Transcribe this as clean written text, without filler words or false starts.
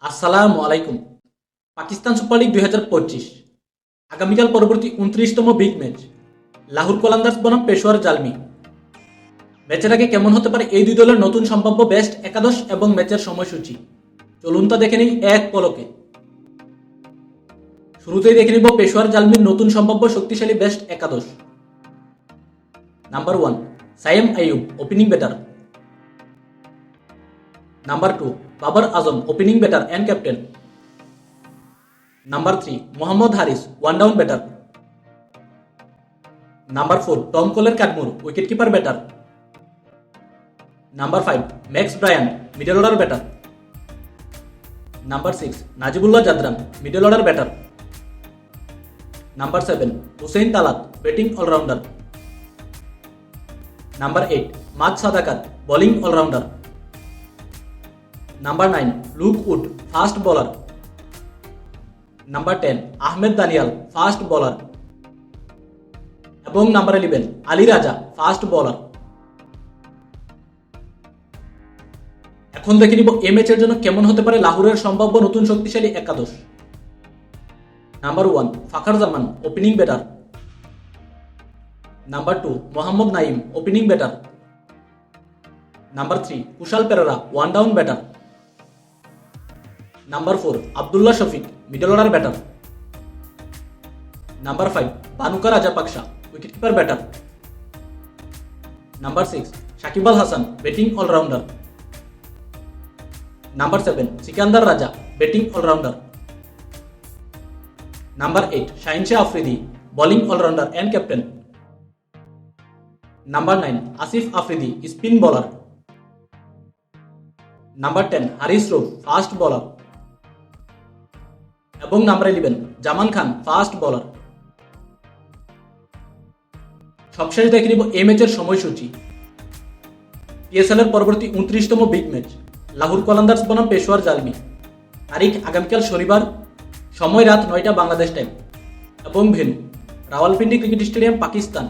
আসসালামু আলাইকুম। Pakistan super league 2025 আগামীকাল পরবর্তী 29তম বিগ ম্যাচ লাহোর কলান্দার্স বনাম পেশোয়ার জালমি। ম্যাচের আগে কেমন হতে পারে এই দুই দলের নতুন সম্ভাব্য বেস্ট একাদশ এবং ম্যাচের সময়সূচি, চলুন তা দেখে নিই এক পলকে। শুরুতেই দেখে নিব পেশোয়ার জালমির নতুন সম্ভাব্য শক্তিশালী বেস্ট একাদশ। Number 1 Saim Ayub, opening batter. Number 2 Babar Azam, opening batter and captain. Number 3 Mohammad Haris, one down batter. Number 4 Tom Kohler Cadmore, wicket keeper batter. Number 5 Max Brian, middle order batter. Number 6 Najibullah Zadran, middle order batter. Number 7 Hussain Talat, batting allrounder. Number 8 Maaz Sadaqat, bowling allrounder. Number 9 Luke Wood, fast bowler. Number 10 Ahmed Daniyal, fast bowler. এবং number 11 Ali রাজা, fast bowler. এখন দেখে নিব এই ম্যাচের জন্য কেমন হতে পারে লাহোরের সম্ভাব্য নতুন শক্তিশালী একাদশ। Number 1 Fakhar Zaman, opening batter. Number 2 Mohammad Naim, opening batter. Number 3 Kusal Perera, one down batter. Number 4 Abdullah Shafique, middle order batter. Number 5 Bhanuka Rajapaksa, wicket keeper batter. Number 6 Shakib Al Hasan, batting allrounder. Number 7 Sikandar Raza, batting allrounder. Number 8 Shaheen Shah Afridi, bowling allrounder and captain. Number 9 Asif Afridi, spin bowler. Number 10 Haris Rauf, fast bowler. এবং number 11 জামান খান, fast bowler. সবশেষ দেখে নিব এই ম্যাচের সময়সূচি। PSL এর পরবর্তী 29তম big match Lahore কলান্দার্স বনাম পেশোয়ার জালমি। তারিখ আগামীকাল শনিবার, সময় রাত 9টা বাংলাদেশ টাইম এবং venue Rawalpindi cricket stadium, Pakistan.